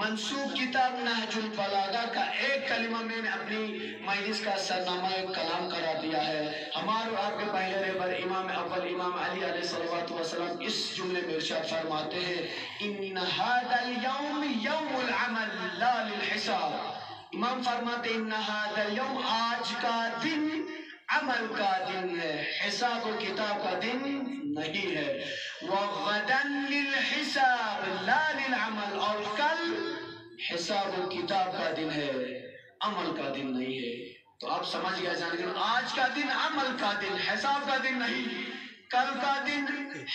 منسوب کتاب نہج البلاغہ کا ایک کلمہ میں نے اپنی مجلس کا سرنامہ کلام قرار دیا ہے۔ ہمارے آپ کے پہلے رہبر امام اول امام علی علیہ الصلوۃ والسلام اس جملے میں ارشاد فرماتے ہیں ان ھذا اليوم یوم العمل لا للحساب۔ امام فرماتے ہیں ان ھذا اليوم، آج کا دن عمل کا دن ہے، حساب و کتاب کا دن نہیں ہے۔ وغدا للحساب لا للعمل، اور کل حساب و کتاب کا دن ہے، عمل کا دن نہیں ہے۔ تو آپ سمجھ گئے جانیں گے آج کا دن عمل کا دن، حساب کا دن نہیں، کل کا دن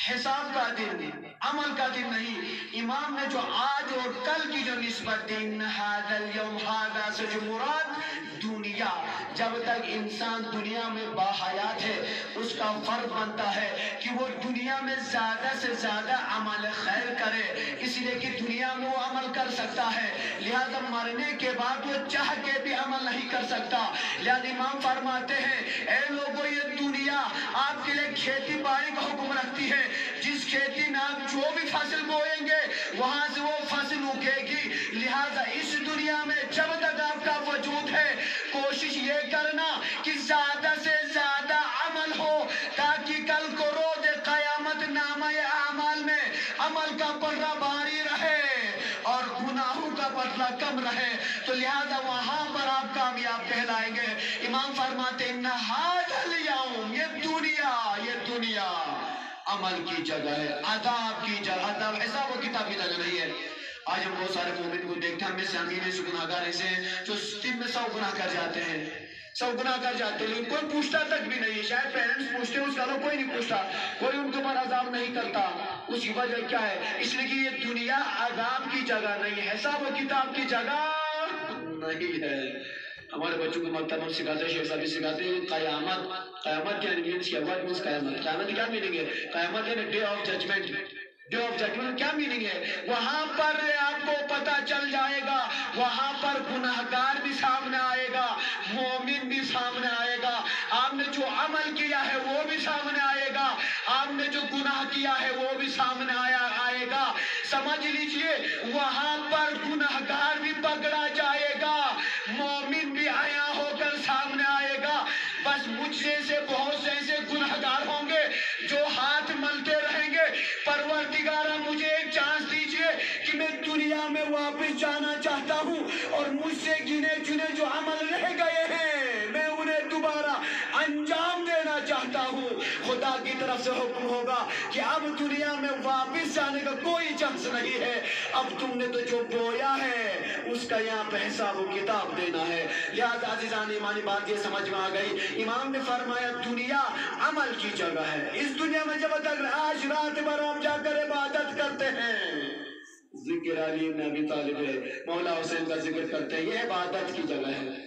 حساب کا دن، عمل کا دن نہیں۔ امام نے جو آج اور کل کی جو نسبت دی، ان ھذا اليوم، ھذا سے جو مراد دنیا، جب تک انسان دنیا میں باحیات ہے اس کا فرض بنتا ہے کہ وہ دنیا میں زیادہ سے زیادہ عمل خیر کرے، اس لیے کہ دنیا میں وہ عمل کر سکتا ہے، لہذا مرنے کے بعد وہ چاہ کے بھی عمل نہیں کر سکتا۔ لہذا امام فرماتے ہیں اے لوگوں، یہ دنیا آپ کے لیے کھیتی باڑی کا حکم رکھتی ہے، جس کھیتی میں آپ جو بھی فصل بوئیں گے وہاں سے وہ فصل اگے گی، لہذا اس دنیا میں جب تک آپ کا وجود ہے کوشش یہ کرنا کہ زیادہ سے زیادہ عمل ہو، تاکہ کل کو روز قیامت نامہ اعمال میں عمل کا پلڑا بھاری رہے اور گناہوں کا پلڑا کم رہے، تو لہذا وہاں پر آپ کامیاب کہلائیں گے۔ امام فرماتے ہیں ھذا اليوم، یہ دنیا عمل کی جگہ ہے، عذاب کی جگہ، عذاب حساب و کتاب کی جگہ نہیں ہے۔ آج ہم بہت سارے مومن کو دیکھتے ہیں، ہم میں سے امین سے گناہگار ایسے ہیں جو دن میں 100 گناہ کر جاتے ہیں، 100 گناہ کر جاتے ہیں، لیکن کوئی پوچھتا تک بھی نہیں ہے۔ شاید پیرنٹس پوچھتے ہیں، اس کا کوئی نہیں پوچھتا، کوئی ان کے اوپر عذاب نہیں کرتا۔ اس کی وجہ کیا ہے؟ اس لیے کہ یہ دنیا عذاب کی جگہ نہیں ہے، حساب و کتاب کی جگہ نہیں ہے۔ ہمارے بچوں کو مکتب ہم سکھاتے ہیں، شیخ صاحب سکھاتے ہیں قیامت کیا میننگ ہے؟ what means قیامت کیا میننگ ہے؟ قیامت ہے day of judgement, day of judgement کیا میننگ ہے؟ وہاں پر آپ کو پتہ چل جائے گا، وہاں پر گناہگار بھی سامنے آئے گا، مومن بھی سامنے آئے گا، آپ نے جو عمل کیا ہے وہ بھی سامنے آئے گا، آپ نے جو گناہ کیا ہے وہ بھی سامنے آئے گا۔ سمجھ لیجئے وہاں پر گناہگار بھی پکڑا جائے گا، مومن بھی عیاں ہو کر سامنے آئے گا۔ بس مجھ سے بہت سے ایسے گناہگار ہوں گے جو ہاتھ ملتے رہیں گے، پروردگارہ مجھے ایک چانس دیجئے کہ میں دنیا میں واپس جانا چاہتا ہوں، اور مجھ سے گنے چنے جو عمل رہ گئے ہیں میں انہیں دوبارہ انجام دینا چاہتا ہوں۔ خدا کی طرف سے حکم ہوگا کہ اب دنیا میں واپس جانے کا کوئی چانس نہیں ہے، اب تم نے تو جو بویا ہے اس کا یہاں پہ حساب و کتاب دینا ہے۔ لہذا عزیزان ایمانی بات یہ سمجھ میں آ گئی، امام نے فرمایا دنیا عمل کی جگہ ہے۔ اس دنیا میں جب تک آج رات بھر آپ جا کر عبادت کرتے ہیں، ذکر علی بن ابی طالب ہے، مولا حسین کا ذکر کرتے ہیں، یہ عبادت کی جگہ ہے۔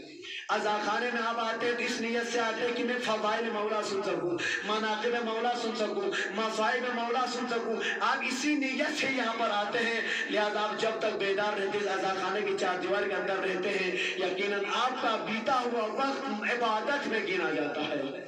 عزا خانے میں آپ آتے ہیں اس نیت سے آتے ہیں کہ میں فضائل مولا سن سکوں، مناقب مولا سن سکوں، مصائب مولا سن سکوں، آپ اسی نیت سے یہاں پر آتے ہیں۔ لہذا آپ جب تک بیدار رہتے ہیں، عزا خانے کی چار دیوار کے اندر رہتے ہیں، یقیناً آپ کا بیتا ہوا وقت عبادت میں گنا جاتا ہے۔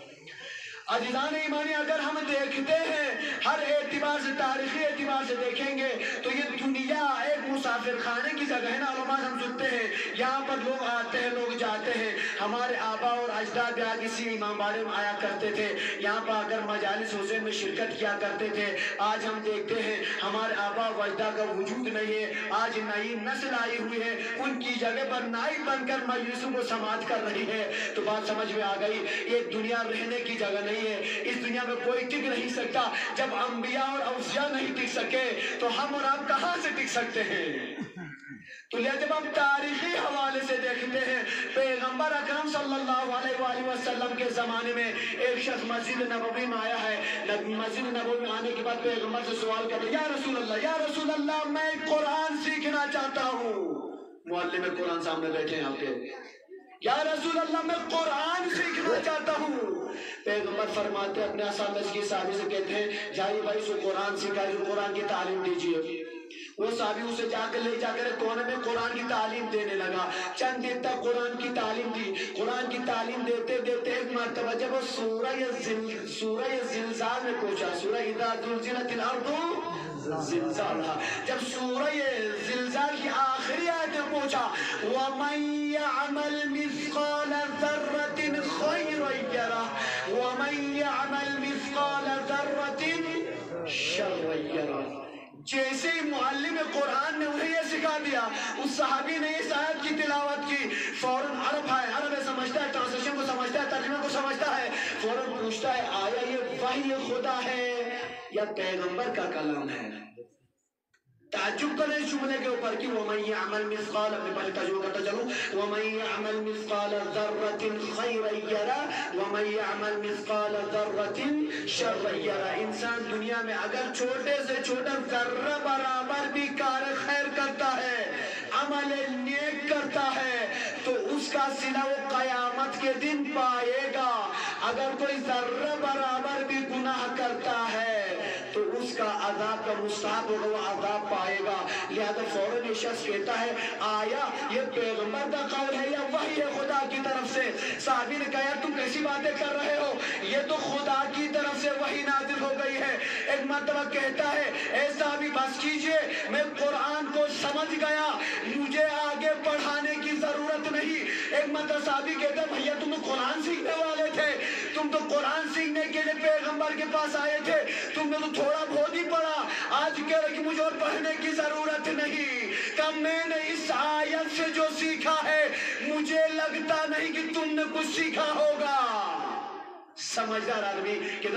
عزیزان ایمانی اگر ہم دیکھتے ہیں ہر اعتبار سے، تاریخی اعتبار سے دیکھیں گے تو یہ دنیا ایک مسافر خانے کی جگہ ہے نا۔ علماء ہم سنتے ہیں یہاں پر لوگ آتے ہیں، لوگ جاتے ہیں، ہمارے آبا اور اجداد بھی آج اسی امام باڑے میں آیا کرتے تھے، یہاں پر اگر مجالس حسین میں شرکت کیا کرتے تھے۔ آج ہم دیکھتے ہیں ہمارے آبا و اجداد کا وجود نہیں ہے، آج نئی نسل آئی ہوئی ہے، ان کی جگہ پر نائب بن کر مجلسوں کو سماعت کر رہی ہے۔ تو بات سمجھ میں آ گئی، یہ دنیا رہنے کی جگہ نہیں ہے، اس دنیا میں کوئی ٹک نہیں سکتا۔ جب انبیاء اور اوصیاء نہیں ٹک سکے تو ہم اور آپ کہاں سے ٹک سکتے ہیں؟ تو لہذا جب ہم تاریخی حوالے سے دیکھتے ہیں، پیغمبر اکرم صلی اللہ علیہ وآلہ وسلم کے زمانے میں ایک شخص مسجد نبوی میں آیا ہے۔ مسجد نبوی میں آنے کے بعد پیغمبر سے سوال کرتے، یا رسول اللہ، یا رسول اللہ، میں قرآن سیکھنا چاہتا ہوں۔ معلم قرآن سامنے بیٹھے ہیں آپ کے، یا رسول اللہ میں قرآن سیکھنا چاہتا ہوں۔ پیغمبر فرماتے اپنے اساتذہ کی صحابی سے کہتے ہیں جائیے بھائی اسے قرآن سکھائیے، قرآن کی تعلیم دیجیے۔ وہ صحابی اسے جا کر لے جا کر کونے میں قرآن کی تعلیم دینے لگا، چند دن تک قرآن کی تعلیم دی۔ قرآن کی تعلیم دیتے دیتے ایک مرتبہ جب وہ سورہ زلزال میں پہنچا، سورہ اذا زلزلت الارض زلزالہ. جب سورہ زلزال کی آخری آیت میں پہنچا وَمَن يَعْمَلْ مِثْقَالَ ذَرَّةٍ خَيْرًا يَرَهُ وَمَن يَعْمَلْ مِثْقَالَ ذَرَّةٍ شَرًّا يَرَهُ. جیسے ہی معلم قرآن نے انہیں یہ سکھا دیا، اس صحابی نے اس آیت کی تلاوت کی، فوراً عرب ہے، عرب ہے، سمجھتا ہے، ٹرانسلیشن کو سمجھتا ہے، ترجمے کو سمجھتا ہے، فوراً پوچھتا ہے آیا یہ وحی خدا ہے یا پیغمبر کا کلام ہے؟ تعجب کرے اس جملے کے اوپر کہ وَمَن يَعْمَلْ مِثْقَالَ، اپنے پہلے ترجمہ کرتا چلوں، وَمَن يَعْمَلْ مِثْقَالَ ذَرَّةٍ خَيْرًا يَرَهُ وَمَن يَعْمَلْ مِثْقَالَ ذَرَّةٍ شَرًّا يَرَهُ. انسان دنیا میں اگر چھوٹے سے چھوٹا ذرہ برابر بھی کار خیر کرتا ہے، عمل نیک کرتا ہے، تو اس کا صلہ وہ قیامت کے دن پائے گا. اگر کوئی ذرہ برابر بھی گناہ کرتا ہے تو اس کا عذاب کا مستحق ہوگا، وہ عذاب پائے گا. لہذا فوراً یہ شخص کہتا ہے آیا یہ پیغمبر کا قول ہے یا وحی ہے خدا کی طرف سے؟ صحابی نے کہا یار تم کیسی باتیں کر رہے ہو، یہ تو خدا کی طرف سے وحی نازل ہو گئی ہے. ایک مرتبہ کہتا ہے اے صحابی بس کیجئے، میں قرآن کو سمجھ گیا، مجھے آگے پڑھانے کی ضرورت نہیں. ایک مرتبہ صحابی کہتا ہے بھیا تم تو قرآن سیکھنے والے تھے، تم تو قرآن سیکھنے کے لیے پیغمبر کے پاس آئے تھے، تم نے تو تھوڑا بہت ہی پڑھا، آج کہہ رہے کہ مجھے اور پڑھنے کی ضرورت نہیں. کہ میں نے اس آیت سے جو سیکھا ہے مجھے لگتا نہیں کہ تم نے کچھ سیکھا ہوگا. سمجھدار آدمی کہ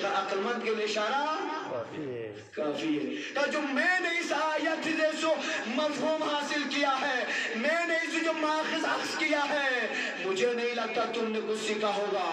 عقل مند کے لیے اشارہ کافی ہے. کہ جو میں نے اس آیت سے جو مفہوم حاصل کیا ہے، میں نے اس جو ماخذ اخذ کیا ہے، مجھے نہیں لگتا تم نے کچھ سیکھا ہوگا.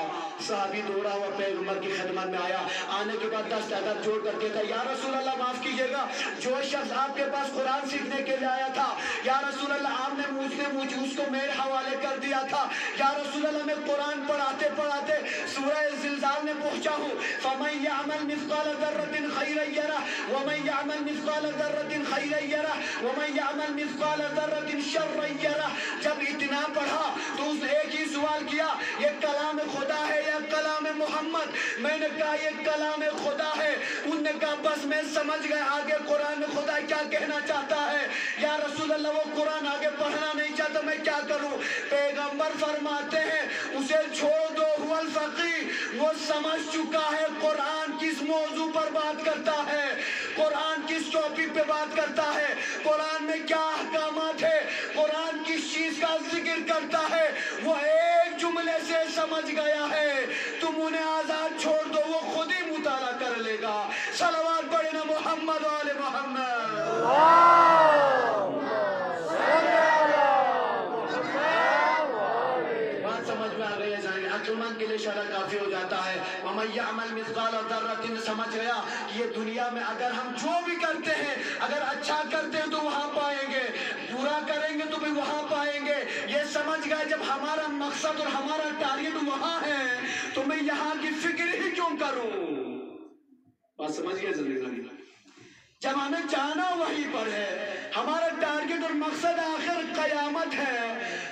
صحابی دوڑا ہوا پیغمبر کی خدمت میں آیا، آنے کے بعد دست ادب جوڑ کر کہتا یا رسول اللہ معاف کیجئے گا، جو شخص آپ کے پاس قرآن سیکھنے کے لیے آیا تھا، یا رسول اللہ آپ نے مجھے اس کو میرے حوالے کر دیا تھا، یا رسول اللہ میں قرآن پڑھاتے پڑھاتے سورہ زلزال میں پہنچا ہوں. فَمَن يَعْمَلْ مِثْقَالَ ذَرَّةٍ خَيْرًا يَرَهُ وَمَن يَعْمَلْ مِثْقَالَ ذَرَّةٍ خَيْرًا يَرَهُ وَمَن يَعْمَلْ مِثْقَالَ ذَرَّةٍ شَرًّا يَرَهُ. جب اتنا پڑھا تو اس نے ایک ہی سوال کیا یہ کلام خدا ہے یا کلام محمد؟ میں نے کہا یہ کلام خدا ہے. انہوں نے کہا بس میں سمجھ گئے آگے قرآن میں خدا کیا کہنا چاہتا ہے. یا رسول اللہ وہ قرآن آگے پڑھنا نہیں چاہتا، میں کیا کروں؟ پیغمبر فرماتے ہیں اسے چھوڑ دو، هو الفقیہ، وہ سمجھ چکا ہے قرآن کس موضوع پر بات کرتا ہے، قرآن کس ٹاپک پہ بات کرتا ہے، قرآن میں کیا احکامات ہے، قرآن کس چیز کا ذکر کرتا ہے، وہ ایک جملے سے سمجھ گیا ہے. تم انہیں آزاد چھوڑ دو، وہ خود ہی مطالعہ کر لے گا. صلوات پڑھیں نا محمد و آل محمد. عقلمند کے لیے اشارہ کافی ہو جاتا ہے. وَمَن يَعْمَلْ مِثْقَالَ ذَرَّةٍ سمجھ گیا کہ یہ دنیا میں اگر ہم جو بھی کرتے ہیں، اگر اچھا کرتے ہیں تو وہاں پائیں گے، برا کریں گے تو بھی وہاں پائیں گے. یہ سمجھ گئے جب ہمارا مقصد اور ہمارا ٹارگٹ وہاں ہے تو میں یہاں کی فکر ہی کیوں کروں. بات سمجھ گئے زندگی؟ جب ہمیں جانا وہیں پر ہے، ہمارا ٹارگٹ اور مقصد آخر قیامت ہے،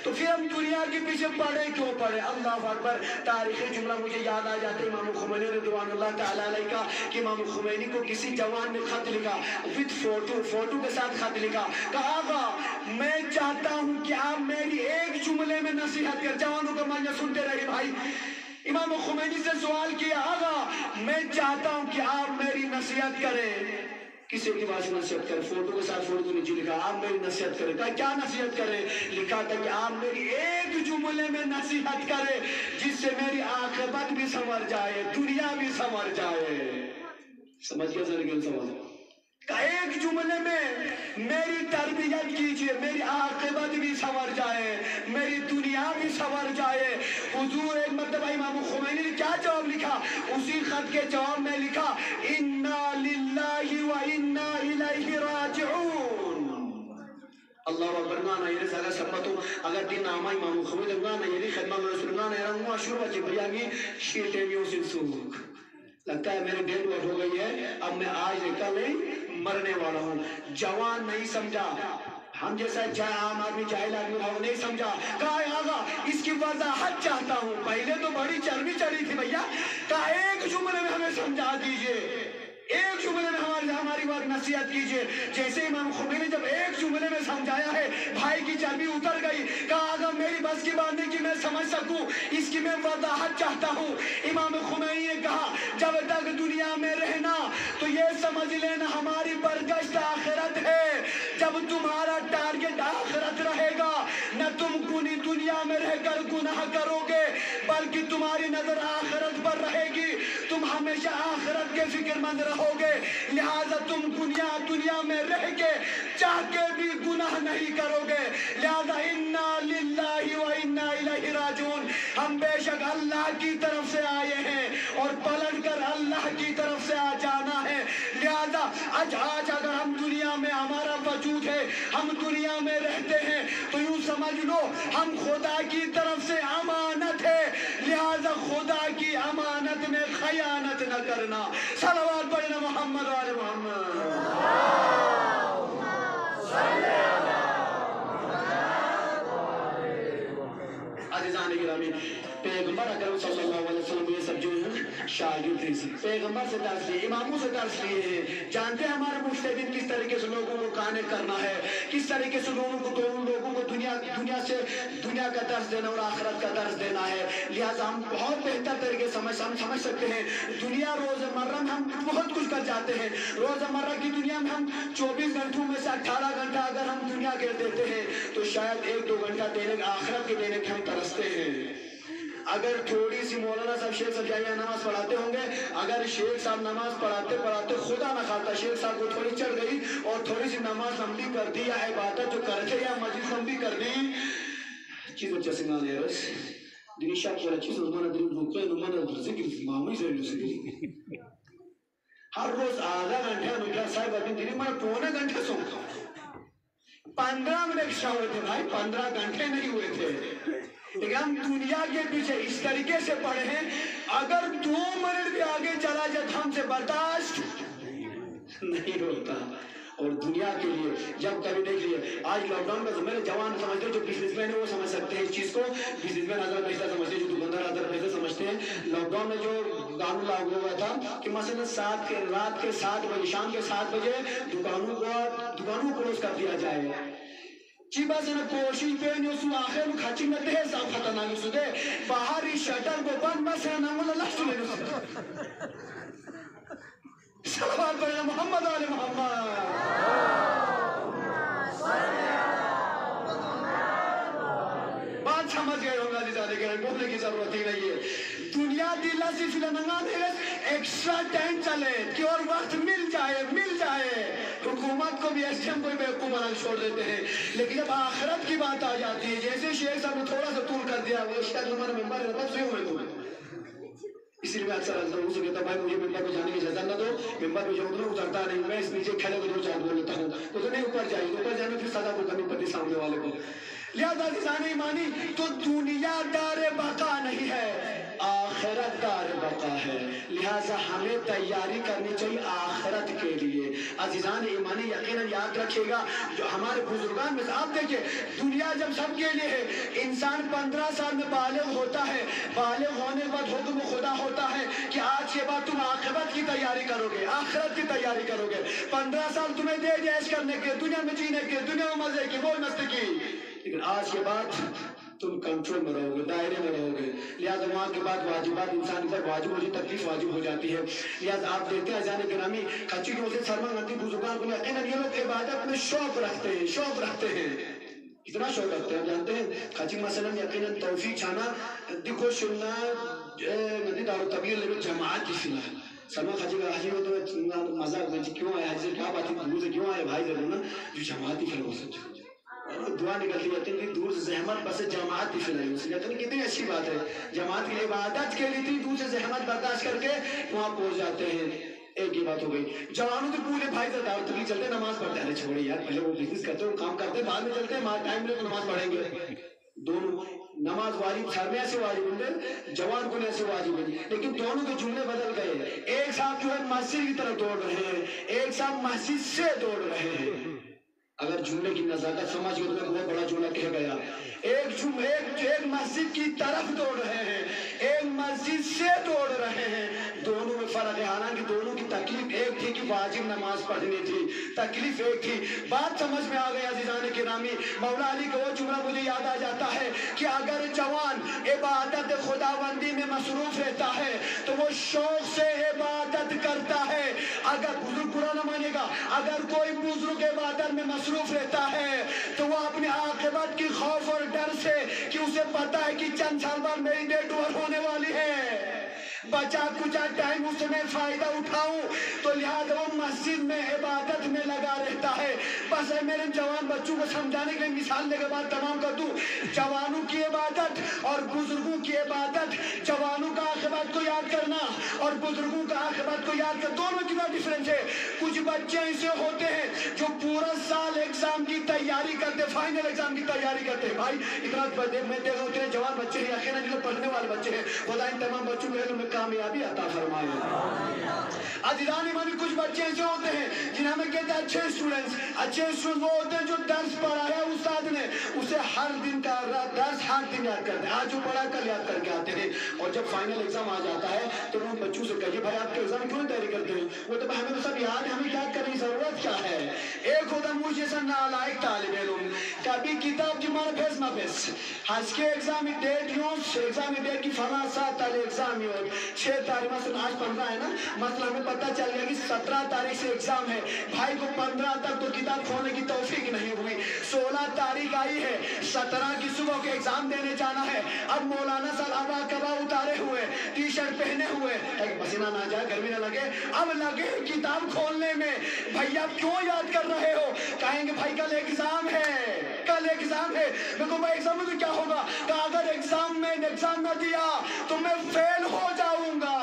تو پھر ہم دنیا کے پیچھے پڑے کیوں پڑے؟ اللہ اکبر. تاریخی جملہ مجھے یاد آ جاتا ہے امام خمینی رضوان اللہ تعالیٰ علیہ کا، کہ امام خمینی کو کسی جوان نے خط لکھا وتھ فوٹو کے ساتھ خط لکھا، کہا آقا میں چاہتا ہوں کہ آپ میری ایک جملے میں نصیحت کر. جوانوں کا معنی سنتے رہے بھائی. امام خمینی سے سوال کیا آقا میں چاہتا ہوں کہ آپ میری نصیحت کریں. کسی کی بات نصیحت کرے، فوٹو کے ساتھ فوٹو کے نیچے لکھا آپ میری نصیحت کرے. کہا کیا نصیحت کرے؟ لکھا تھا کہ آپ میری ایک جملے میں نصیحت کرے جس سے میری عاقبت بھی سنور جائے، دنیا بھی سنور جائے. سمجھ گیا زندگی سمجھ؟ کہ ایک جملے میں میری تربیت کیجئے، میری عاقبت بھی سنور جائے، میری دنیا بھی سنور جائے. حضور ایک مرتبہ امام خمینی نے کیا جواب لکھا؟ اسی خط کے جواب میں لکھا انا للہ و انا الیہ راجعون. اللہ اکبر. نانا یہ سارا سبتو اگر دین نامہ امام خمینی نانا یہ خدمت میں رسول نانا یہ رنگوا شروع بچے بھیانگی شیطے میں اسے سوک لگتا ہے میری ڈیٹ وقت ہو گئی ہے، اب میں آج نکل نہیں مرنے والا ہوں. جوان نہیں سمجھا، ہم جیسا عام آدمی جاہل آدمی رہا نہیں سمجھا. کہا آگا اس کی وضاحت چاہتا ہوں، پہلے تو بڑی چربی چڑھی تھی بھیا. کہا ایک جملے میں ہمیں سمجھا دیجئے، ایک جملے میں ہماری وقت نصیحت کیجئے. جیسے امام خمینی جب ایک جملے میں سمجھایا ہے بھائی کی چربی اتر گئی. کہا اگر میری بس کی بات نہیں کہ میں سمجھ سکوں اس کی میں وضاحت چاہتا ہوں. امام خمینی نے کہا جب تک دنیا میں رہنا تو یہ سمجھ لینا ہماری برگشت آخرت ہے. جب تمہارا ٹارگٹ آخرت رہے گا نہ تم دنیا میں رہ کر گناہ کرو گے بلکہ تمہاری نظر آخرت پر رہے گی. تم ہمیشہ آخرت کے فکر مند رہو گے. لہذا تم دنیا میں رہ کے چاہ کے بھی گناہ نہیں کرو گے. لہذا انا للہ و انا الیہ راجعون. ہم بے شک اللہ کی طرف سے آئے ہیں اور پلٹ کر اللہ کی طرف سے آ جانا ہے. لہذا آج اگر ہم دنیا میں ہمارا وجود ہے ہم دنیا میں رہتے ہیں تو یوں سمجھ لو ہم خدا کی طرف سے امانت ہے. لہذا خدا کی امانت میں خیانت نہ کرنا. صلوات پڑھنا محمد و آل محمد. عزیزان گرامی پیغمبر اکرم صلی اللہ علیہ وسلم یہ سب جو ہیں شاگرد تھے. پیغمبر سے درس لیے اماموں سے درس لیے ہیں. جانتے ہیں ہمارے مجتہدین کس طریقے سے لوگوں کو قانع کرنا ہے کس طریقے سے لوگوں کو دنیا کا درس دینا اور آخرت کا درس دینا ہے. لہٰذا ہم بہت بہتر طریقے سمجھ سکتے ہیں. دنیا روزمرہ میں ہم بہت کچھ کر جاتے ہیں. روزمرہ کی دنیا میں ہم 24 گھنٹوں میں سے 18 گھنٹہ اگر ہم دنیا کے دیتے ہیں تو شاید 1-2 گھنٹہ دینے آخرت کے دینے کے ہم ترستے ہیں. اگر تھوڑی سی مولانا صاحب شیخ صاحب جائیے نماز پڑھاتے ہوں گے اگر شیخ صاحب نماز پڑھاتے خدا نہ خواستہ شیخ صاحب کو تھوڑی چڑھ گئی اور تھوڑی سی نماز لمبی کر دی یا عبادت جو کرتے یا مجلس لمبی کر دی چیز اچھا سنگان ہے رس دنی شاک والا چیز نمانا دنی روکے نمانا ذکر معمولی سے سکری ہر روز آدھا گھنٹہ نکلا صاحب ابھی دنی میں 1.25 گھنٹہ سوکتا ہوں. 15 منٹ ایکسٹرا ہوئے تھے بھائی 15 گھنٹے نہیں ہوئے تھے. لیکن ہم دنیا کے پیچھے اس طریقے سے پڑے ہیں اگر 2 منٹ بھی آگے چلا جائے ہم سے برداشت نہیں ہوتا. اور دنیا کے لیے جب کبھی دیکھ لیے آج لاک ڈاؤن کا میرے جوان سمجھتے ہیں جو بزنس مین ہے وہ سمجھ سکتے ہیں اس چیز کو. بزنس مین ہزار پیسہ سمجھتے ہیں جو دکاندار ہزار پیسہ سمجھتے ہیں. لاک ڈاؤن میں جو قانون لاگو ہوا تھا کہ مثلا رات کے 7 بجے شام کے 7 بجے دکانوں کو کلوز کر دیا جائے. چی بازن کوشش بین یسو آخر کھچی میں دے صاحب خطرناک یسو دے باہری شٹر کو بند بسے نمول اللہ سلے نسو. صلوات پڑھنا محمد آل محمد. بات سمجھ گئے ہوگا عزیزانے کے بولنے کی ضرورت ہی نہیں ہے. دنیا دلہ سی فلنگان ہے ایکسٹرا ٹائم چلے کہ اور وقت مل جائے. حکومت کو بھی ایسے ہم کوئی بیوقوف بنا چھوڑ دیتے ہیں. لیکن جب آخرت کی بات آ جاتی ہے جیسے شیخ صاحب نے تھوڑا سا طول کر دیا وہ شاید ہمارا ممبر ہے بس میں تمہیں اسی لیے میں اکثر حضرت سے کہتا ہوں بھائی مجھے ممبر کو جانے کی اجازت نہ دو. ممبر پہ جو اترتا نہیں میں اس نیچے کھڑے کو 2-4 بول لیتا ہوں تو نہیں اوپر جانے پھر سزا کو کرنی پڑتی سامنے والے کو. لہذا عزیزان ایمانی تو دنیا دار بقا نہیں ہے آخرت دار بقا ہے. لہذا ہمیں تیاری کرنی چاہیے آخرت کے لیے. عزیزان ایمانی یقیناً یاد رکھے گا جو ہمارے بزرگان میں آپ دیکھیں دنیا جب سب کے لیے ہے انسان 15 سال میں بالغ ہوتا ہے. بالغ ہونے کے بعد حکم خدا ہوتا ہے کہ آج کے بعد تم عاقبت کی تیاری کرو گے آخرت کی تیاری کرو گے. 15 سال تمہیں دے دیا عیش کرنے کے دنیا میں جینے کے دنیا میں مزے کی موج مستی کی. لیکن آج کے بعد تم کنٹرول میں رہو گے دائرے میں رہو گے. لہٰذا وہاں کے بعد واجبات انسان پر واجب ہو جاتی تکلیف واجب ہو جاتی ہے. لہٰذا آپ دیکھتے ہیں عزیزان گرامی کچی کی وجہ سرمان گنتی بزرگان کو یقیناً یہ لوگ عبادت میں شوق رکھتے ہیں. کتنا شوق رکھتے ہیں جانتے ہیں کچی مثلا یقیناً توفیق چھانا دیکھو سننا ندی دارو طبیعی لیکن جماعت کی فی الحال سلمان خاجی کا حجی ہو تو مزاق میں کیوں آئے حجی سے کیا بات ہے دور سے کیوں آئے بھائی ضرور نا جو جماعت کی فی الحال ہو سکتے دعا نکلتی ہے اتنی دور سے زحمت بس جماعت کی فلائی ہو سکتی کتنی اچھی بات ہے. جماعت کی عبادت کے لیے اتنی دور سے زحمت برداشت کر کے وہاں پہنچ جاتے ہیں. ایک ہی بات ہو گئی جوانوں تو پورے بھائی سے دعوت تبلیغ چلتے نماز پڑھتے ہیں. ارے چھوڑے یار پہلے وہ بزنس کرتے ہیں کام کرتے ہیں بعد میں چلتے ہیں ٹائم ملے تو نماز پڑھیں گے. دونوں نماز واجب سر میں ایسے واجب ہوتے جوان کو ایسے واجب ہے لیکن دونوں کے جملے بدل گئے. ایک صاحب جو ہے مسجد کی طرف دوڑ رہے ہیں ایک صاحب مسجد سے دوڑ رہے ہیں. اگر جملے کی نزاکت سمجھ گئے تو میں بہت بڑا جملہ کہہ گیا. ایک مسجد کی طرف دوڑ رہے ہیں ایک مسجد سے دوڑ رہے ہیں. دونوں میں فرق ہے. حالانکہ دونوں کی تکلیف ایک تھی کہ واجب نماز پڑھنی تھی, تکلیف ایک تھی. بات سمجھ میں آ گئی عزیزان گرامی. مولا علی کا وہ جملہ مجھے یاد آ جاتا ہے کہ اگر جوان عبادت خداوندی میں مصروف رہتا ہے تو وہ شوق سے عبادت کرتا ہے. اگر بزرگ برا نہ مانے گا, اگر کوئی بزرگ عبادت میں مصروف رہتا ہے تو وہ اپنے عاقبت کی خوف اور ڈر سے, کہ اسے پتا ہے کہ چند سال بعد میری ڈیتھ اوور ہونے والی ہے, بچا کچا ٹائم اس میں فائدہ اٹھاؤں, تو لہذا وہ مسجد میں عبادت میں لگا رہتا ہے. بس ہے میرے جوان بچوں کو سمجھانے کے لیے مثال لے کے بات تمام کر دوں. جوانوں کی عبادت اور بزرگوں کی عبادت, جوانوں کا عاقبت کو یاد کرنا اور بزرگوں کا عاقبت کو یاد کرنا, دونوں کی بات ڈفرنس ہے. کچھ بچے ایسے ہوتے ہیں جو پورا سال ایگزام کی تیاری کرتے, فائنل ایگزام کی تیاری کرتے ہیں. بھائی اتنا میں دیکھا ہوتے ہیں جوان بچے ہیں, یقینا جو پڑھنے والے بچے ہیں, خدا ان تمام بچوں کے علم میں کامیابی عطا فرمائے. عزیزان ایمان, کچھ بچے ایسے ہوتے ہیں جنہیں ہمیں کہتے ہیں اچھے اسٹوڈنٹس. اچھے اسٹوڈنٹس وہ ہوتے ہیں جو درس پڑھایا استاد نے اسے ہر دن کا درس ہر دن یاد کرتے ہیں. آج جو پڑھا کل یاد کر کے آتے ہیں. اور جب فائنل ایگزام آ جاتا ہے تو وہ بچوں سے کہیے بھائی آپ کے ایگزام کیوں تیاری کرتے ہیں؟ وہ تو ہمیں تو سب یاد ہے, ہمیں یاد کرنے کی ضرورت کیا ہے؟ ایک ہوتا مجھ جیسا نالائق طالب علم, کبھی کتاب جمع پھیس نہ پھیس, ہنس کے ایگزام ڈیٹ یوز, ایگزام ڈیٹ کی فلاں سات تاریخ ایگزام یوز, 6 تاریخ مثلا آج 15 ہے نا, مثلا ہمیں پتہ چل گیا کہ 17 تاریخ سے ایگزام ہے. بھائی کو 15 تک تو کتاب کھولنے کی توفیق نہیں ہوئی, 16 تاریخ آئی ہے, 17 کی صبح کے ایگزام دینے جانا ہے. اب مولانا صاحب ابا کبا اتارے ہوئے, ٹی شرٹ پہنے ہوئے, پسینہ نہ جائے, گرمی نہ لگے, اب لگے کتاب کھولنے میں. بھائی آپ کیوں یاد کر رہے ہو؟ کہیں گے بھائی کل ایگزام ہے, کل ایگزام ہے. میں کہوں بھائی ایگزام میں تو کیا ہوگا؟ کہ اگر ایگزام میں ایگزام نہ دیا تو میں فیل ہو جاؤں گا.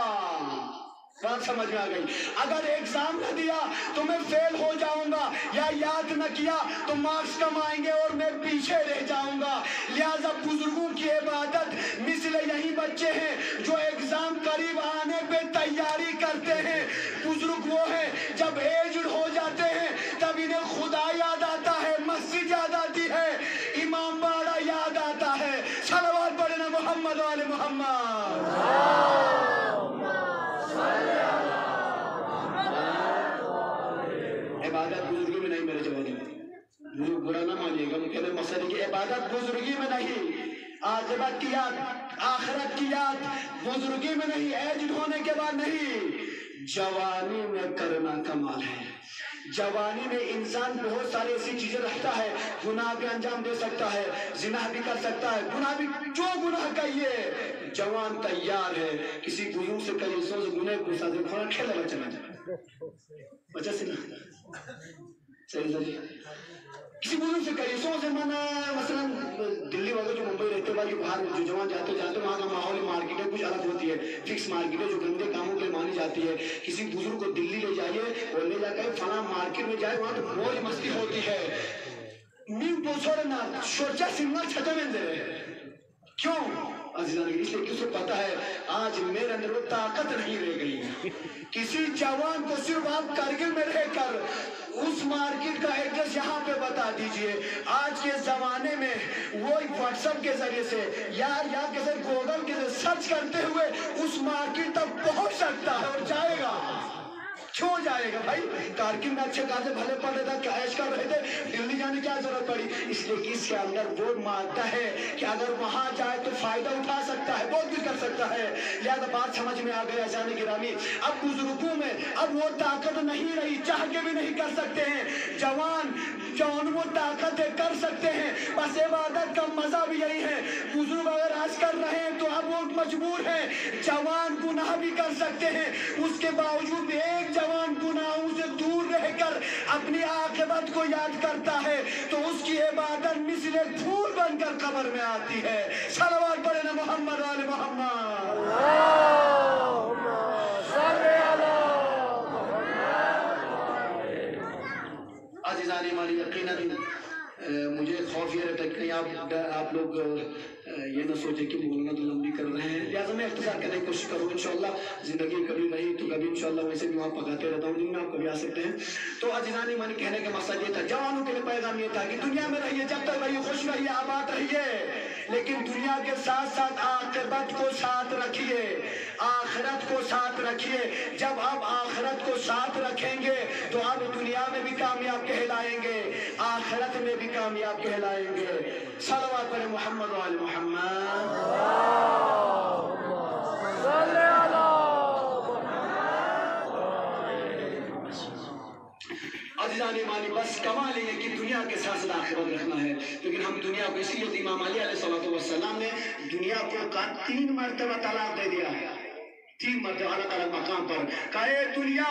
بات سمجھ میں آ گئی؟ اگر ایگزام نہ دیا تو میں فیل ہو جاؤں گا, یا یاد نہ کیا تو مارکس کم آئیں گے اور میں پیچھے رہ جاؤں گا. لہذا بزرگوں کی عبادت مثل یہی بچے ہیں جو ایگزام قریب آنے پہ تیاری کرتے ہیں. بزرگ وہ ہیں جب ایجڈ ہو جاتے ہیں تب انہیں خدا یاد آتا ہے, مسجد یاد آتی ہے, امام باڑا یاد آتا ہے. صلوات پڑھنا محمد والے محمد. عبادت بزرگی میں نہیں میرے جوانی میں, برا نہ مانیے گا, مجھے مقصد ہے کہ عبادت بزرگی میں نہیں, عاقبت کی یاد, آخرت کی یاد بزرگی میں نہیں, ایجڈ ہونے کے بعد نہیں, جوانی میں کرنا کمال ہے. جوانی میں انسان بہت ساری ایسی چیزیں رکھتا ہے, گناہ بھی انجام دے سکتا ہے, زنا بھی کر سکتا ہے, گناہ بھی, جو گناہ کہیے جوان تیار ہے. کسی بزرگ سے کہیے سو سے گناہ کو ساتھ کھونا کھیلا بچہ نہ جائے, بچہ سے نہ صحیح صحیح. کسی بزرگ سے کہیے سو سے مانا, مثلا دلی والے جو ممبئی رہتے ہیں, باہر جو جوان جاتے وہاں کا ماحول مارکیٹ ہے کچھ الگ ہوتی ہے, فکس مارکیٹ ہے جو گندے کاموں کے لیے مانی جاتی ہے. کسی بزرگ کو دلی لے جائیے اور لے جا کر فلاں مارکیٹ میں جائے, وہاں تو موج مستی ہوتی ہے. نیم پوچھوڑے نا سوچا سنگل چھتے میں دے رہے. کیوں عزیزان؟ اس لیے کہ اسے پتا ہے آج میرے اندر وہ طاقت نہیں رہ گئی. کسی جوان کو صرف آپ کرگل میں رہ کر اس مارکیٹ کا ایڈریس یہاں پہ بتا دیجئے, آج کے زمانے میں وہ واٹس ایپ کے ذریعے سے یا کسی گوگل کے ذریعے سرچ کرتے ہوئے اس مارکیٹ تک پہنچ سکتا ہے اور جائے گا. کیوں جائے گا بھائی؟ کارکن میں اچھے خاصے بھلے پڑھے تھا, عیش کر رہے تھے, دلی جانے کی کیا ضرورت پڑی؟ اس لیے کہ اس کے اندر وہ مانتا ہے کہ اگر وہاں جائے تو فائدہ اٹھا سکتا ہے, بہت کچھ کر سکتا ہے. لہذا بات سمجھ میں آ گیا عزیزان گرامی. اب بزرگوں میں اب وہ طاقت نہیں رہی, چاہ کے بھی نہیں کر سکتے ہیں. جوان وہ طاقت کر سکتے ہیں, بس عبادت کا مزہ بھی یہی ہے. بزرگ اگر آج کر رہے ہیں تو اب وہ مجبور ہیں. جوان گناہ بھی کر سکتے ہیں, اس کے باوجود بھی ایک جوان گناہوں سے دور رہ کر اپنی عاقبت کو یاد کرتا ہے تو اس کی عبادت مثل پھول بن کر قبر میں آتی ہے. صلوات پڑھیں نا محمد والے محمد. عزیزان ایمانی, یقیناً مجھے خوف یہ رہتا ہے کہ آپ لوگ یہ نہ سوچیں کہ مولانا تو لمبی کر رہے ہیں, لہٰذا میں اختصار کرنے کی کوشش کروں. انشاءاللہ زندگی کبھی رہی تو کبھی انشاءاللہ ویسے بھی وہاں پکاتے رہتا ہوں, جن میں آپ کبھی آ سکتے ہیں. تو عزیزان ایمانی, کہنے کا مقصد یہ تھا, جوانوں کے لیے پیغام یہ تھا کہ دنیا میں رہیے, جب تک رہیے خوش رہیے, آباد رہیے, لیکن دنیا کے ساتھ ساتھ آخرت کو ساتھ رکھیے، آخرت کو ساتھ رکھیے۔ جب آپ آخرت کو ساتھ رکھیں گے تو آپ دنیا میں بھی کامیاب کہلائیں گے، آخرت میں بھی کامیاب کہلائیں گے۔ صلوات پر محمد و آل محمد۔ عزیزان ایمانی، بس کمال یہ کہ دنیا کے ساتھ ساتھ آخرت رکھنا ہے، لیکن ہم دنیا کو اسی لیے امام علی علیہ السلام نے دنیا کو 3 مرتبہ طلاق دے دیا ہے، 3 مرتبہ الگ الگ مقام پر کہا اے دنیا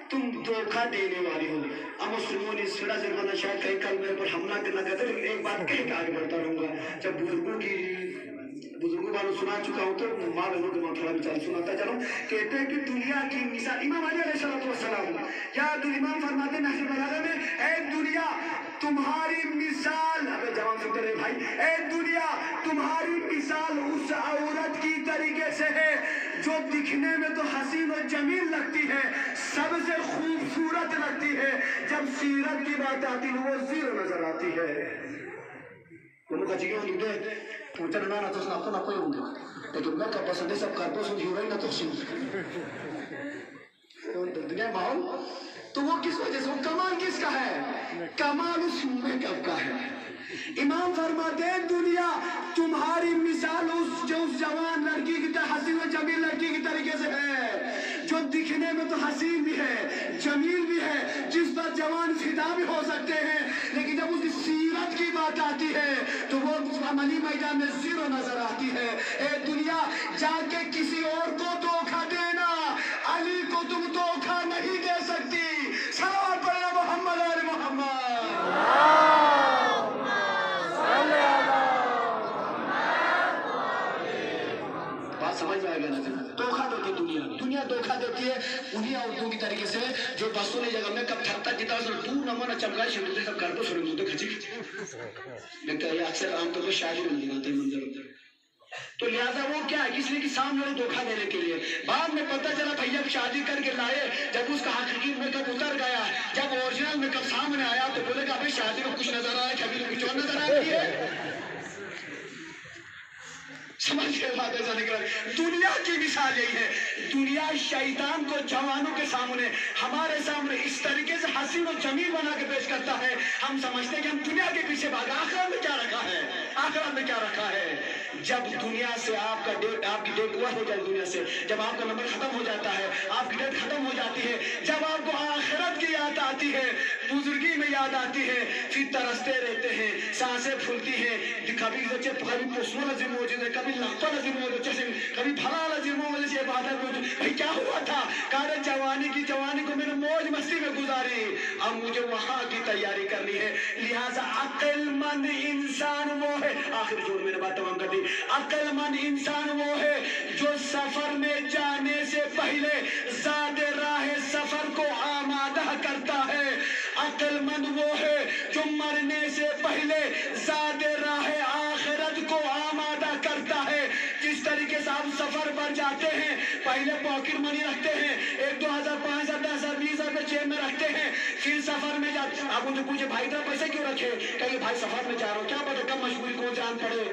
تم دھوکہ دینے والی ہو۔ اب مسلموں نے سڑا زرمانہ شاید کہیں کل میرے پر حملہ کرنا کہتے ہیں، لیکن ایک بات کہہ کے آگے بڑھتا رہوں گا۔ جب بزرگوں والوں سنا چکا ہوں تو ماں بہنوں کے ماں تھوڑا بچار سناتا چلوں۔ کہتے ہیں کہ دنیا کی مثال امام علی علیہ السلام یاد الامام فرماتے ہیں نحج البلاغہ میں، اے دنیا تمہاری مثال، ابے جوان سنتے رہے بھائی، اے دنیا تمہاری مثال اس عورت کی طریقے سے ہے جو دکھنے میں تو حسین و جمیل لگتی ہے، سب سے خوبصورت لگتی ہے، جب سیرت کی بات آتی ہے وہ زیرو نظر آتی ہے۔ انہوں کا چیئے ہونے دے پوچھنا نانا تو سنا اپنا کوئی ہوں گے، لیکن میں کب پسندے سب کارپو سن ہی رہی نہ تو سن دنیا ماحول تو وہ کس وجہ سے، وہ کمال کس کا ہے؟ کمال اس میک اپ کا ہے۔ امام فرماتے ہیں دنیا تمہاری مثال اس جوان لڑکی کی طرح، حسین و جمیل لڑکی کی طریقے سے ہے جو دکھنے میں تو حسین بھی ہے، جمیل بھی ہے، جس پر جوان فدا بھی ہو سکتے ہیں، لیکن جب اس کی سیرت کی بات آتی ہے تو وہ عملی میدان میں زیرو نظر آتی ہے۔ اے دنیا جا کے کسی اور کو دھوکہ دینا، علی کو تم دھوکہ نہیں دے سکتی۔ صلوات پڑھنا محمد آل محمد۔ بات سمجھ میں آئے گا نا؟ دھوکہ دیتی دنیا دھوکہ دیتی ہے انہیں عورتوں کی طریقے سے جو بسوں نے جگہ میں کب تھکتا جیتا ہے دور نمانا چمکا شمدے سب کارپو سرم دوتے کھچی لیکن یہ اکثر عام طور پر شادی میں نہیں آتے منظر۔ تو لہذا وہ کیا ہے، کس لیے کہ سامنے وہ دھوکہ دینے کے لیے۔ بعد میں پتہ چلا بھیا شادی کر کے لائے، جب اس کا حقیقی میک اپ اتر گیا، جب اوریجنل میک اپ سامنے آیا تو بولے کہ ابھی شادی میں کچھ نظر آیا، کبھی تو کچھ اور نظر آتی ہے۔ سمجھ کے بات ایسا نکلا۔ دنیا کی مثال یہی ہے، دنیا شیطان کو جوانوں کے سامنے، ہمارے سامنے اس طریقے سے حسین و جمیل بنا کے پیش کرتا ہے، ہم سمجھتے ہیں کہ ہم دنیا کے پیچھے بھاگا، آخرت میں کیا رکھا ہے، آخرت میں کیا رکھا ہے۔ جب دنیا سے آپ کی ڈیٹ ہوا ہو جائے، دنیا سے جب آپ کا نمبر ختم ہو جاتا ہے، آپ کی ڈیٹ ختم ہو جاتی ہے، جب آپ کو آخرت کی یاد آتی ہے، بزرگی میں یاد آتی ہے، پھر ترستے رہتے ہیں، سانسیں پھولتی ہیں، کبھی پسنو لازم موجود ہے، کبھی لگتا لازم موجود ہے، کبھی بھلا لازم موجود ہے، بہادر موجود ہے۔ بھئی کیا ہوا تھا؟ کہا جوانی کو میں نے موج مستی میں گزاری، اب مجھے وہاں کی تیاری کرنی ہے، لہٰذا عقل مند انسان وہ ہے، آخر جوڑ میں نے بات تمام کر دی، عقل مند انسان وہ ہے جو سفر میں جانے سے پہلے زاد راہ سفر کو آمادہ کرتا ہے، عقل مند وہ ہے جو مرنے سے پہلے زاد راہ آخرت کو آمادہ کرتا ہے۔ جس طریقے سے آپ سفر پر جاتے ہیں، پہلے پاکٹ منی رکھتے ہیں، 1,000 2,000 5,000 10,000 20,000 جیب میں رکھتے ہیں، پھر سفر میں جاتے ہیں۔ آپ مجھے پوچھے بھائی اتنا پیسے کیوں رکھے؟ کہیں بھائی سفر میں جا رہا ہوں، کیا پتہ کب مجبوری کون سے آن پڑے،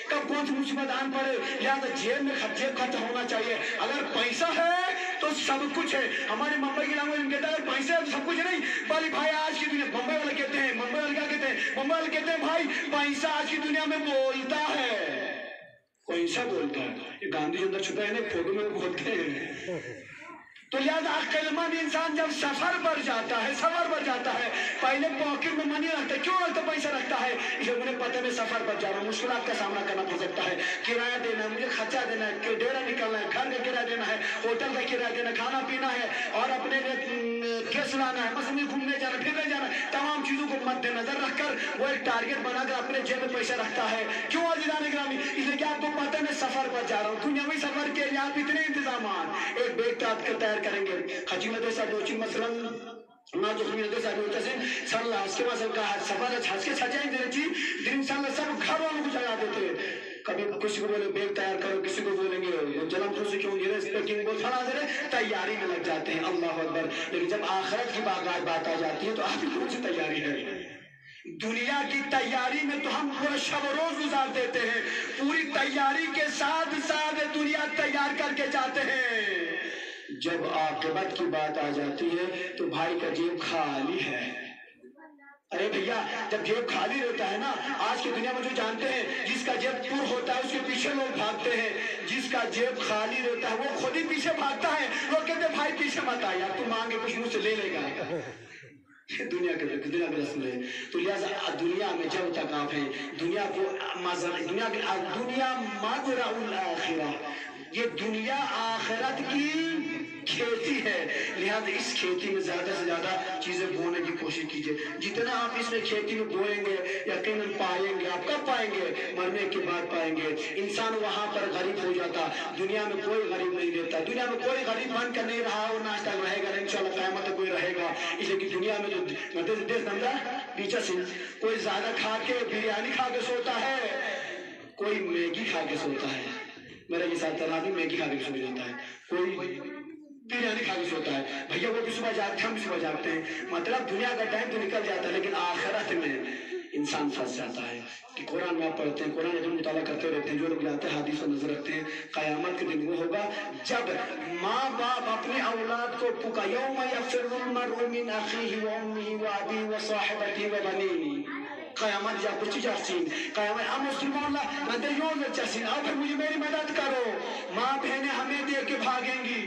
کب کون سی مصیبت آن پڑے، لہٰذا جیب میں جیب خرچ ہونا چاہیے۔ اگر پیسہ ہے تو سب کچھ ہے۔ ہمارے ممبئی کی لینگویج میں کہتا ہے پیسے ہے تو سب کچھ نہیں، بھائی آج کی دنیا ممبئی والے کہتے ہیں، ممبئی والے کیا کہتے ہیں، ممبئی والے کہتے ہیں بھائی پیسہ آج کی دنیا میں بولتا ہے، پیسہ بولتا ہے۔ یہ گاندھی جی اندر چھپا ہے نا، فوٹو میں بولتے ہیں۔ تو لہذا عقل مند انسان جب سفر پر جاتا ہے پہلے پاکٹ میں منی رکھتا ہے۔ کیوں رکھتا پیسہ رکھتا ہے؟ اسے انہیں پتہ میں سفر پر جا رہا ہوں، مشکلات کا سامنا کرنا پڑ سکتا ہے، کرایہ دینا ہے، مجھے خرچہ دینا ہے، ڈیرا نکلنا ہے، گھر کا کرایہ دینا ہے، ہوٹل کا کرایہ دینا ہے، کھانا پینا ہے، اور اپنے گیس لانا ہے، مثلا گھومنے جانا پھرنے جانا ہے، تمام چیزوں کو مد نظر رکھ کر وہ ایک ٹارگیٹ بنا کر اپنے جیب میں پیسہ رکھتا ہے۔ کیوں عزیزان گرامی؟ اس لیے کہ آپ کو پتہ میں سفر پر جا رہا ہوں، دنیاوی سفر کے لیے آپ اتنے انتظامات، ایک بیگ تاپ کر تیار کریں گے، خچی میں دیسا دوچی مثلا نا جو خمی دیسا دوچا سے صلی اللہ اس کے مثلا کا سفر ہے چھاس کے چھاچائیں دے چی دن صلی اللہ سب گھر والوں کو جگہ دیتے، کبھی کسی کو بولے بیگ تیار کرو، کسی کو بولیں گے جلم تو سے کیوں گرے اسپیکنگ بول تھا ناظر ہے، تیاری میں لگ جاتے ہیں۔ اللہ اکبر۔ لیکن جب آخرت کی بات آ جاتی ہے تو آپ کی کون سی تیاری ہے؟ دنیا کی تیاری میں تو ہم پورا شب و روز گزار دیتے ہیں، پوری تیاری کے ساتھ ساتھ دنیا تیار کر کے جاتے ہیں، جب عاقبت کی بات آ جاتی ہے تو بھائی کا جیب خالی ہے۔ ارے بھیا جب جیب خالی رہتا ہے نا، آج کی دنیا میں جو جانتے ہیں جس کا جیب پر ہوتا ہے اس کے پیچھے لوگ بھاگتے ہیں، جس کا جیب خالی رہتا ہے وہ خود ہی پیچھے بھاگتا ہے، لوگ کہتے ہیں بھائی پیچھے مت آ یار، تو مانگے کچھ منہ سے لے لے گا۔ دنیا کے رسم ہے۔ تو لہٰذا دنیا میں جب تک آپ ہیں، دنیا کو دنیا مزرع الآخرہ، یہ دنیا آخرت کی کھیتی ہے، لہذا اس کھیتی میں زیادہ سے زیادہ چیزیں بونے کی کوشش کیجئے۔ جتنا آپ اس میں کھیتی میں بوئیں گے یقیناً پائیں گے۔ آپ کب پائیں گے؟ مرنے کے بعد پائیں گے۔ انسان وہاں پر غریب ہو جاتا، دنیا میں کوئی غریب نہیں رہتا، دنیا میں کوئی غریب بن کر نہیں رہا اور آج تک رہے گا، انشاءاللہ قیامت تک کوئی رہے گا۔ اس لیے کہ دنیا میں جو پیچھے سے کوئی زیادہ کھا کے بریانی کھا کے سوتا ہے، کوئی میگی کھا کے سوتا ہے، میرا یہ ساتھ آدمی میگی کھا کے سو جاتا ہے، کوئی بریانی کھا کے سوتا ہے۔ بھیا وہ بھی صبح جاگتے ہیں، ہم بھی صبح جاگتے ہیں، مطلب دنیا کا ٹائم تو نکل جاتا ہے لیکن آخرت میں انسان پھنس جاتا ہے۔ کہ قرآن میں آپ پڑھتے ہیں، قرآن میں مطالعہ کرتے رہتے ہیں، جو لوگ جاتے ہیں حدیث پر نظر رکھتے ہیں، قیامت کے دن وہ ہوگا جب ماں باپ اپنے اولاد کو پکا یوم یفر المرء من اخیہ وامہ وابیہ وصاحبتہ وبنیہ، قیامت جا کچھ چرسین قیامت ہم مسلمان اللہ مدر یوم چرسین، آؤ پھر مجھے میری مدد کرو۔ ماں بہنیں ہمیں دے کے بھاگیں گی،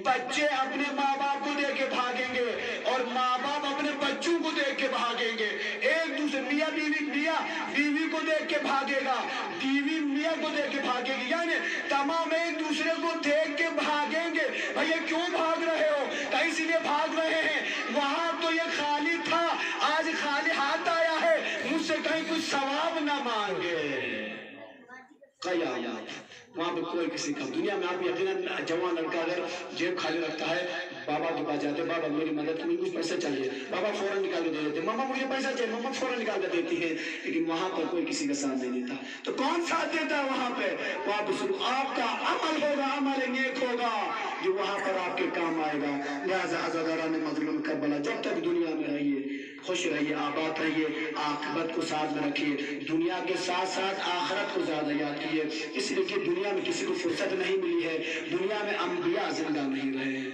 بچے اپنے ماں باپ کو دے کے بھاگیں گے اور ماں باپ اپنے بچوں کو دیکھ کے بھاگیں گے، ایک دوسرے میاں بیوی کو دیکھ کے بھاگے گا، بیوی میاں کو دیکھ کے بھاگے گی، یعنی تمام ایک دوسرے کو دیکھ کے بھاگیں گے۔ بھیا کیوں بھاگ رہے ہو؟ کہیں اس لیے بھاگ رہے ہیں وہاں تو یہ خالی تھا، آج خالی ہاتھ آیا ہے، مجھ سے کہیں کچھ ثواب نہ مانگے۔ قیامت وہاں پہ کوئی کسی کا، دنیا میں آپ یقیناً جوان لڑکا اگر جیب خالی رکھتا ہے بابا کے پاس جاتے، بابا میری مدد کی، کچھ پیسہ چاہیے، بابا فوراً نکال کے دے دیتے، ماما مجھے پیسہ چاہیے، ماما فوراً نکال کے دیتی ہے، لیکن وہاں پر کوئی کسی کا ساتھ نہیں دیتا۔ تو کون ساتھ دیتا ہے وہاں پہ؟ وہاں پہ صرف آپ کا عمل ہوگا، عمل نیک ہوگا جو وہاں پر آپ کے کام آئے گا۔ لہٰذا عزاداران مظلوم کربلا جب تک دنیا میں رہیے، خوش رہیے، آباد رہیے، عاقبت کو ساتھ میں رکھیے، دنیا کے ساتھ ساتھ آخرت کو زیادہ یاد کیجیے، اس لیے کہ دنیا میں کسی کو فرصت نہیں ملی ہے، دنیا میں انبیاء زندہ نہیں رہے ہیں،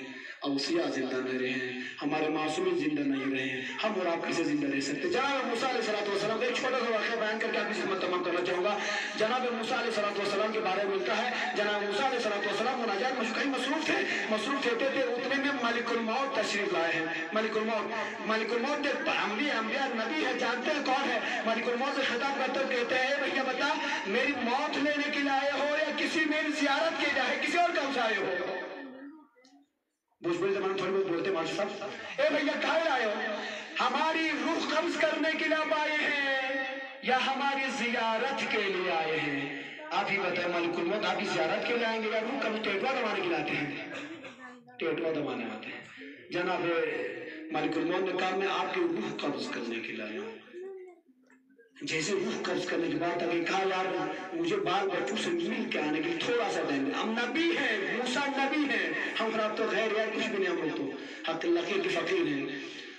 اوصیاء زندہ نہیں رہے ہیں، ہمارے معصومین زندہ نہیں رہے ہیں، ہم اور آپ کیسے زندہ رہ سکتے؟ جناب موسیٰ علیہ السلام کا ایک چھوٹا سا واقعہ بیان کر کے آپ کی خدمت تمام کرنا چاہوں گا۔ جناب موسیٰ علیہ السلام کے بارے میں ملتا ہے، جناب موسیٰ علیہ السلام مناجات میں کہیں مصروف تھے، اتنے میں ملک الموت تشریف لائے ہیں۔ ملک الموت انبیاء نبی ہے، جانتے ہیں کون ہے؟ ملک الموت سے خطاب کرتے ہوئے کہتے ہیں بھیا بتا میری موت لینے کے لیے آئے ہو یا کسی میری زیارت کے لیے آئے، کسی اور کام سے آئے ہو؟ بھوجپوری زبان تھوڑی بہت بولتے ماشاء صاحب، اے بھیا کہاں آئے ہو؟ ہماری روح قبض کرنے کے لیے آپ آئے ہیں یا ہماری زیارت کے لیے آئے ہیں؟ آپ ہی بتائیں ملک الموت، آپ ہی زیارت کے لیے آئیں گے یا روح قبض ٹیٹوا دبانے کے لیے آتے ہیں؟ ٹیٹوا دبانے آتے ہیں۔ جناب ملک الموت نے کہا میں آپ کی روح قبض کرنے کے لیے آیا ہوں۔ جیسے روح قبض کرنے کے بعد اگر کہا یار مجھے بال بچوں سے مل کے آنے کے لیے تھوڑا سا ٹائم ہے، ہم نبی ہیں، موسیٰ نبی ہیں، ہم رب تو غیر یار کچھ بھی نہیں، ہم لوگ تو حق اللہ کے فقیر ہیں۔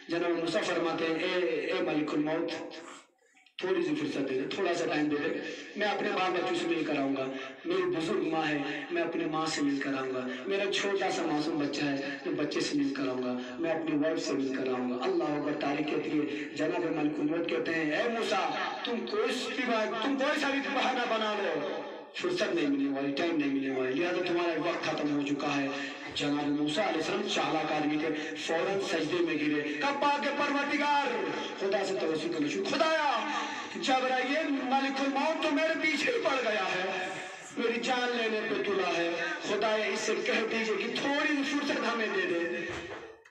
جناب موسیٰ فرماتے ہیں اے ملک الموت تھوڑی سی فرصت دے دے، تھوڑا سا ٹائم دے دے، میں اپنے بال بچوں سے مل کر آؤں گا، میری بزرگ ماں ہے میں اپنے ماں سے مل کر آؤں گا، میرا چھوٹا سا معصوم بچہ ہے میں بچے سے مل کر آؤں گا، میں اپنی وائف سے مل کر آؤں گا۔ اللہ اکبر، تاریخ کہتی ہے جناب ملک الموت کہتے ہیں اے موسیٰ تم کوئی سا بھی بہانہ بنا لو، فرصت نہیں ملنے والی، ٹائم نہیں ملنے والی، لہٰذا تمہارا وقت ختم ہو چکا ہے۔ جناب موسیٰ علیہ السلام چالاک آدمی تھے، فوراً سجدے میں گرے، کب پاک پروردگار خدا سے توسل کرنا شروع، خدایا جبرائیل ملک الموت تو میرے پیچھے ہی پڑ گیا ہے، میری جان لینے پہ تلا ہے، خدایا اس سے کہہ دیجئے کہ تھوڑی فرصت ہمیں دے دے۔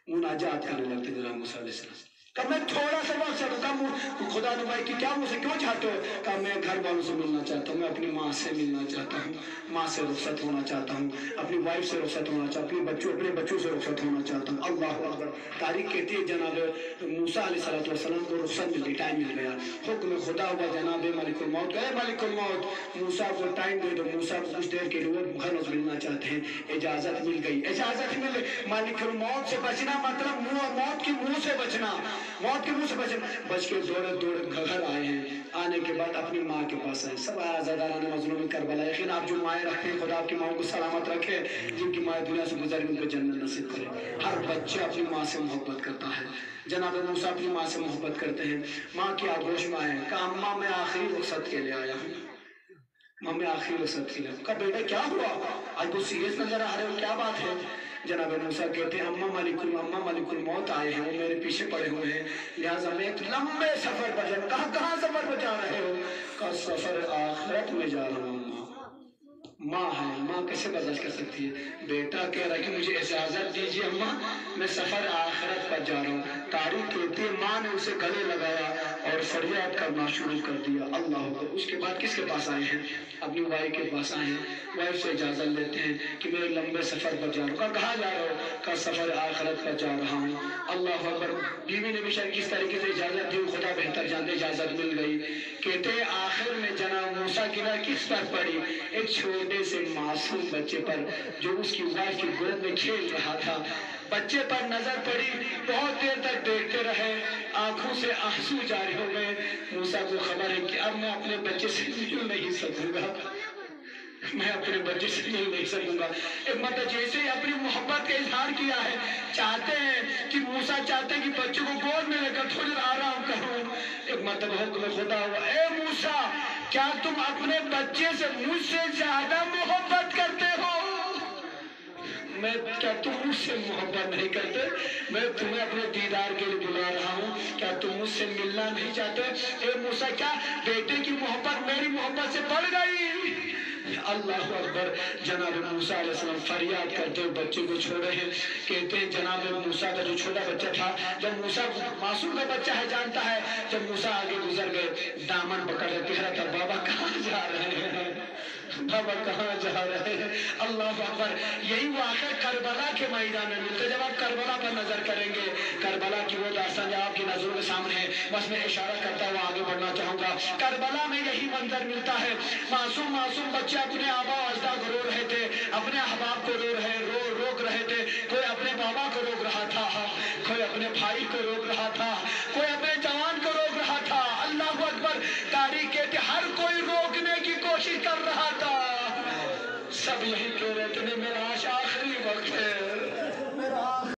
مناجات کرنے لگتے جناب موسیٰ علیہ السلام، کہا میں تھوڑا سا وقت چاہتا ہوں، خدا نے بھائی کہ کیا مجھ سے کیوں چاہتے ہو؟ کہا میں گھر والوں سے ملنا چاہتا ہوں، میں اپنی ماں سے ملنا چاہتا ہوں، ماں سے رخصت ہونا چاہتا ہوں، اپنی وائف سے رخصت ہونا چاہتا ہوں، اپنے بچوں سے رخصت ہونا چاہتا ہوں۔ اللہ اکبر، تاریخ کہتی ہے جناب موسیٰ علیہ السلام کو رخصت مل گئی، ٹائم مل گیا، حکم خدا ہوا جناب ملک الموت، اے ملک الموت موسیٰ کو ٹائم دے دو، موسیٰ کو کچھ دیر کے لیے گھر ملنا چاہتے ہیں، اجازت مل گئی، اجازت مل گئی۔ ملک الموت سے بچنا مطلب موت کی منہ سے بچنا، موت کے منہ سے بچ کے دوڑے دوڑے گھر آئے ہیں، آنے کے بعد اپنی ماں کے پاس آئے، سب آزادانہ مظلوم کربلا، یقین آپ جو مائیں رکھتے ہیں خدا آپ کی ماں کو سلامت رکھے، جن کی مائیں دنیا سے گزر ان کو جنت نصیب کرے۔ ہر بچہ اپنی ماں سے محبت کرتا ہے، جناب موسیٰ اپنی ماں سے محبت کرتے ہیں، ماں کی آغوش میں آئے، کہا اماں میں آخری رخصت کے لیے آیا ہوں، ماں میں آخری رخصت کے لیے، کہا بیٹا کیا ہوا، آج بہت سیریس نظر آ رہے ہو، کیا بات ہے؟ جناب موسیٰ کہتے ہیں اماں ملک الموت آئے ہیں، وہ میرے پیچھے پڑے ہوئے ہیں، لہٰذا میں ایک لمبے سفر پر جا رہا ہوں۔ کہاں سفر پر جا رہے ہو؟ کہا سفر آخرت میں جا رہا ہوں۔ ماں ہے، ماں کیسے برداشت کر سکتی ہے؟ بیٹا کہہ رہا ہے کہ مجھے اجازت دیجیے اماں، میں سفر آخرت پر جا رہا ہوں۔ تاریخ کہتی ہے ماں نے اسے گلے لگایا اور فریاد کرنا شروع کر دیا، اللہ اکبر۔ اس کے بعد کس کے پاس آئے ہیں؟ اپنی وائف کے پاس آئے ہیں، وائف سے اجازت لیتے ہیں کہ میں لمبے سفر پر جا رہا ہوں۔ کہاں جا رہا ہوں؟ کہا سفر آخرت پر جا رہا ہوں، اللہ اکبر۔ بیوی نے بھی شاید کس طریقے سے اجازت دی، خدا بہتر جانتے، اجازت مل گئی۔ کہتے ہیں آخر میں جناب موسیٰ کی راہ کس پر پڑی؟ ایک چھوٹے سے معصوم بچے پر جو اس کی وائف کی گود میں کھیل رہا تھا، بچے پر نظر پڑی، بہت دیر تک دیکھتے رہے، آنکھوں سے آنسو جاری ہو گئے۔ موسیٰ کو خبر ہے کہ اب میں اپنے بچے سے مل نہیں سکوں گا، میں اپنے بچے سے مل نہیں سکوں گا۔ ایک مطلب جیسے ہی اپنی محبت کا اظہار کیا ہے، چاہتے ہیں کہ موسیٰ چاہتے ہیں کہ بچے کو گود میں لے کر تھوڑی دیر آرام کروں، ایک مطلب حکم خدا ہوا، اے موسیٰ کیا تم اپنے بچے سے مجھ سے زیادہ محبت کرتے ہو؟ کیا تم مجھ سے محبت نہیں کرتے؟ میں تمہیں اپنے دیدار کے لیے بلا رہا ہوں، کیا تم مجھ سے ملنا نہیں چاہتے؟ اے موسیٰ کیا بیٹے کی محبت میری محبت سے بڑھ گئی؟ اللہ اکبر۔ جناب موسیٰ علیہ السلام فریاد کرتے ہوئے بچے کو چھوڑے ہیں، کہتے ہیں جناب موسیٰ کا جو چھوٹا بچہ تھا، جب موسیٰ معصوم کا بچہ ہے جانتا ہے، جب موسیٰ آگے گزر گئے دامن پکڑ کہہ رہا تھا بابا کہاں جا رہے ہیں، بابا کہاں جا رہے ہیں؟ اللہ اکبر۔ یہی واقعہ کربلا کے میدان میں ملتا ہے۔ جب آپ کربلا پر نظر کریں گے، کربلا کی وہ داستان جو آپ کی نظروں کے سامنے ہے، بس میں اشارہ کرتا ہوا آگے بڑھنا چاہوں گا۔ کربلا میں یہی منظر ملتا ہے، معصوم بچے اپنے آبا و اجداد کو رو رہے تھے، اپنے احباب کو روک رہے تھے، کوئی اپنے بابا کو روک رہا تھا، کوئی اپنے بھائی کو روک رہا تھا، کوئی اپنے جوان کو روک رہا تھا۔ اللہ اکبر۔ تاریخ کہتے ہر کوئی روکنے کی کوشش کر رہا تھا، سب یہی کہہ رہے